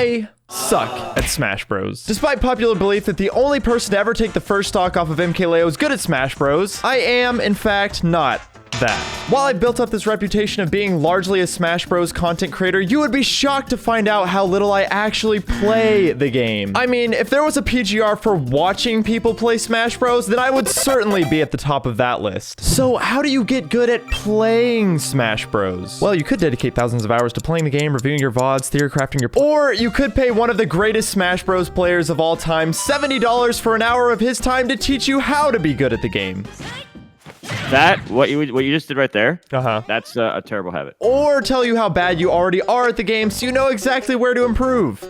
I suck at Smash Bros. Despite popular belief that the only person to ever take the first stock off of MKLeo is good at Smash Bros, I am, in fact, not that. While I built up this reputation of being largely a Smash Bros content creator, you would be shocked to find out how little I actually play the game. I mean, if there was a PGR for watching people play Smash Bros, then I would certainly be at the top of that list. So how do you get good at playing Smash Bros? Well, you could dedicate thousands of hours to playing the game, reviewing your VODs, theory crafting your... Or you could pay one of the greatest Smash Bros players of all time $70 for an hour of his time to teach you how to be good at the game. What you just did right there, that's a terrible habit. Or tell you how bad you already are at the game so you know exactly where to improve.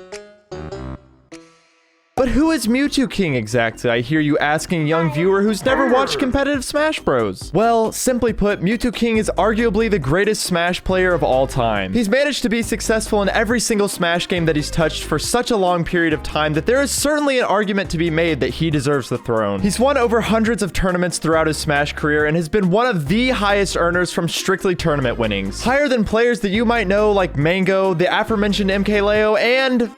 But who is Mewtwo King exactly? I hear you asking, young viewer who's never watched competitive Smash Bros. Well, simply put, Mewtwo King is arguably the greatest Smash player of all time. He's managed to be successful in every single Smash game that he's touched for such a long period of time that there is certainly an argument to be made that he deserves the throne. He's won over hundreds of tournaments throughout his Smash career and has been one of the highest earners from strictly tournament winnings. Higher than players that you might know like Mango, the aforementioned MKLeo, and...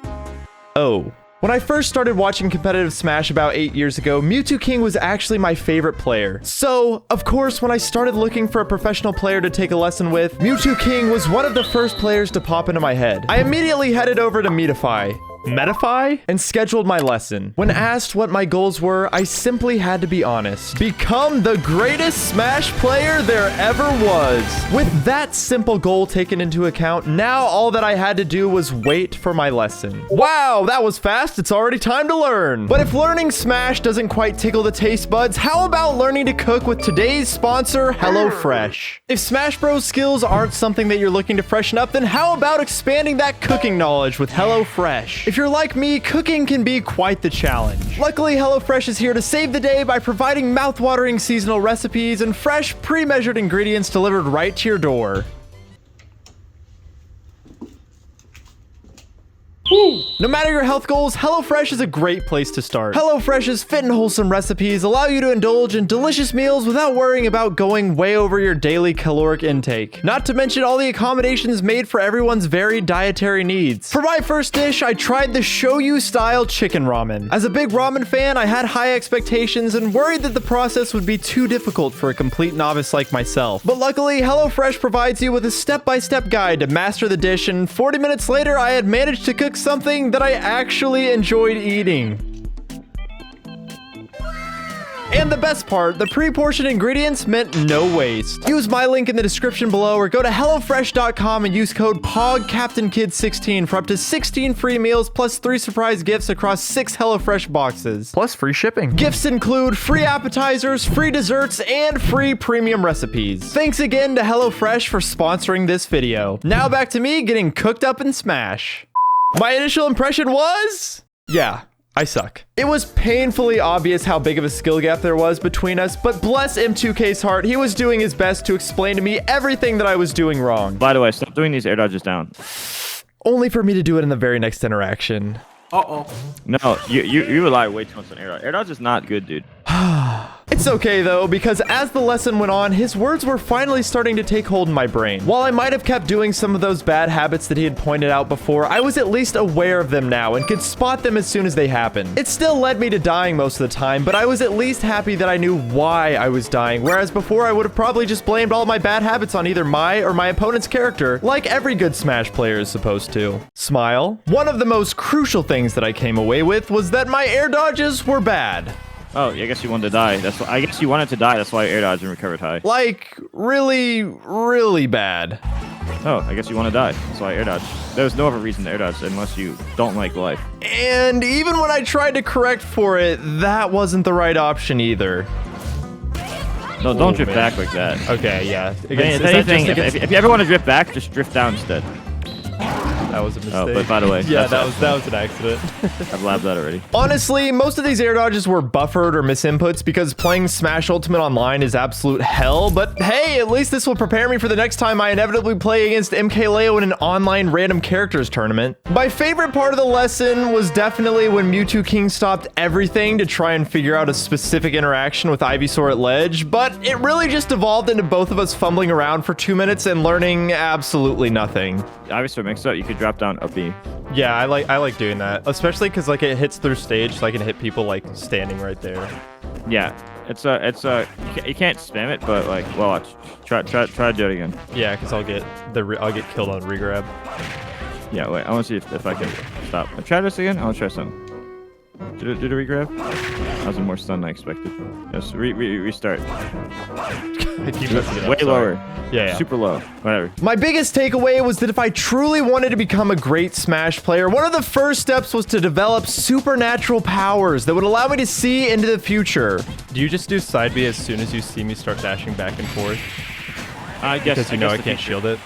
Oh. When I first started watching competitive Smash about 8 years ago, Mewtwo King was actually my favorite player. So, of course, when I started looking for a professional player to take a lesson with, Mewtwo King was one of the first players to pop into my head. I immediately headed over to Metafy, and scheduled my lesson. When asked what my goals were, I simply had to be honest. Become the greatest Smash player there ever was. With that simple goal taken into account, now all that I had to do was wait for my lesson. Wow, that was fast. It's already time to learn. But if learning Smash doesn't quite tickle the taste buds, how about learning to cook with today's sponsor, HelloFresh? If Smash Bros skills aren't something that you're looking to freshen up, then how about expanding that cooking knowledge with HelloFresh? If you're like me, cooking can be quite the challenge. Luckily, HelloFresh is here to save the day by providing mouth-watering seasonal recipes and fresh, pre-measured ingredients delivered right to your door. No matter your health goals, HelloFresh is a great place to start. HelloFresh's fit and wholesome recipes allow you to indulge in delicious meals without worrying about going way over your daily caloric intake. Not to mention all the accommodations made for everyone's varied dietary needs. For my first dish, I tried the shoyu-style chicken ramen. As a big ramen fan, I had high expectations and worried that the process would be too difficult for a complete novice like myself. But luckily, HelloFresh provides you with a step-by-step guide to master the dish, and 40 minutes later, I had managed to cook something that I actually enjoyed eating. And the best part, the pre-portioned ingredients meant no waste. Use my link in the description below or go to HelloFresh.com and use code POGCaptainKid16 for up to 16 free meals plus 3 surprise gifts across 6 HelloFresh boxes. Plus free shipping. Gifts include free appetizers, free desserts, and free premium recipes. Thanks again to HelloFresh for sponsoring this video. Now back to me getting cooked up in Smash. My initial impression was... yeah, I suck. It was painfully obvious how big of a skill gap there was between us, but bless M2K's heart, he was doing his best to explain to me everything that I was doing wrong. By the way, stop doing these air dodges down. Only for me to do it in the very next interaction. Uh-oh. No, you rely way too much on air dodge. Air dodge is not good, dude. It's okay though, because as the lesson went on, his words were finally starting to take hold in my brain. While I might have kept doing some of those bad habits that he had pointed out before, I was at least aware of them now and could spot them as soon as they happened. It still led me to dying most of the time, but I was at least happy that I knew why I was dying, whereas before I would have probably just blamed all my bad habits on either my or my opponent's character, like every good Smash player is supposed to. Smile. One of the most crucial things that I came away with was that my air dodges were bad. Oh, I guess you wanted to die. That's why, I guess you wanted to die. That's why air dodge and recovered high. Like, really, really bad. Oh, I guess you want to die. That's why air dodge. There's no other reason to air dodge unless you don't like life. And even when I tried to correct for it, that wasn't the right option either. No, don't drift back like that. Okay, yeah. If you ever want to drift back, just drift down instead. That was a mistake. Oh, but by the way, yeah, that was an accident. I've labbed that already. Honestly, most of these air dodges were buffered or misinputs because playing Smash Ultimate online is absolute hell, but hey, at least this will prepare me for the next time I inevitably play against MKLeo in an online random characters tournament. My favorite part of the lesson was definitely when Mewtwo King stopped everything to try and figure out a specific interaction with Ivysaur at ledge, but it really just evolved into both of us fumbling around for 2 minutes and learning absolutely nothing. Ivysaur mixed up, you could drop down up B. Yeah, I like doing that, especially because like it hits through stage, so I can hit people like standing right there. Yeah, it's a you can't spam it, but like, well, watch. Try to do it again. Yeah, because I'll get killed on regrab. Yeah, wait, I want to see if I can stop. Try this again. I want to try something. Do the regrab. That was more stun than I expected. Yes, restart. I keep messing it up, Way sorry. lower. Yeah. Super low. Whatever. My biggest takeaway was that if I truly wanted to become a great Smash player, one of the first steps was to develop supernatural powers that would allow me to see into the future. Do you just do side B as soon as you see me start dashing back and forth? I guess Because you know I can't shield it?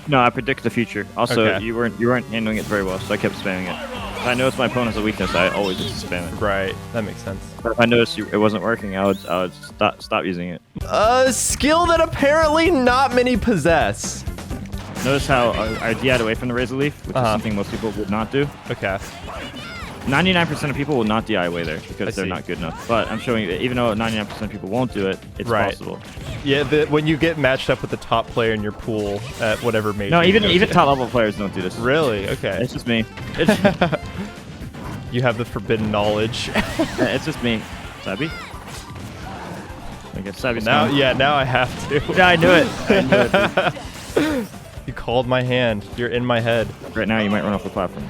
No, I predict the future. Also, Okay. you weren't handling it very well, so I kept spamming it. If I noticed my opponent's a weakness, I always just spam it. Right, that makes sense. But if I noticed it wasn't working, I would stop using it. A skill that apparently not many possess. Notice how I DI'd away from the Razor Leaf, which is something most people would not do. Okay. 99% of people will not DI away there because they're see. not good enough. But I'm showing you that even though 99% of people won't do it, it's Right. possible. Yeah, when you get matched up with the top player in your pool at whatever major. No, you even go to. top level players don't do this. Really? Okay. It's just me. You have the forbidden knowledge. It's just me. Sabi? I guess Sabi's Now, gone. yeah, now I have to. Yeah, I knew it. I knew it. You called my hand. You're in my head. Right now, you might run off the platform.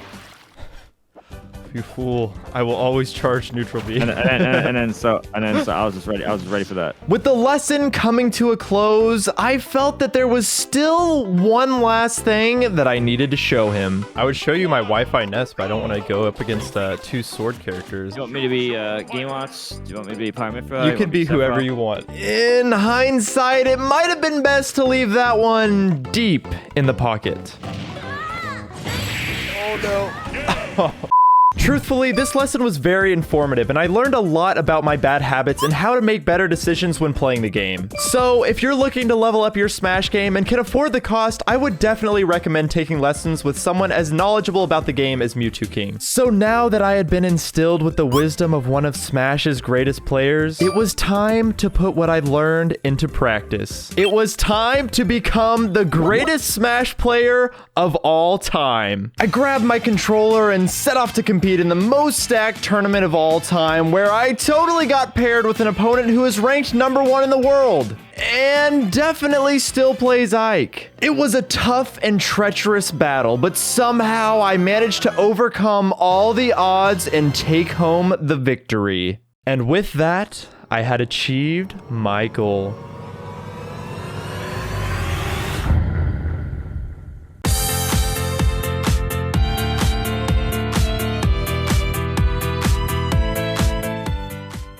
You fool. I will always charge neutral B. And then so I was just ready. I was ready for that. With the lesson coming to a close, I felt that there was still one last thing that I needed to show him. I would show you my Wi-Fi Nest, but I don't want to go up against two sword characters. Do you want me to be Game Watch? Do you want me to be Pyramithra? You can be whoever you want. In hindsight, it might have been best to leave that one deep in the pocket. Oh no. Truthfully, this lesson was very informative, and I learned a lot about my bad habits and how to make better decisions when playing the game. So, if you're looking to level up your Smash game and can afford the cost, I would definitely recommend taking lessons with someone as knowledgeable about the game as Mewtwo King. So now that I had been instilled with the wisdom of one of Smash's greatest players, it was time to put what I'd learned into practice. It was time to become the greatest Smash player of all time. I grabbed my controller and set off to compete in the most stacked tournament of all time, where I totally got paired with an opponent who is ranked #1 in the world and definitely still plays Ike. It was a tough and treacherous battle, but somehow I managed to overcome all the odds and take home the victory. And with that, I had achieved my goal.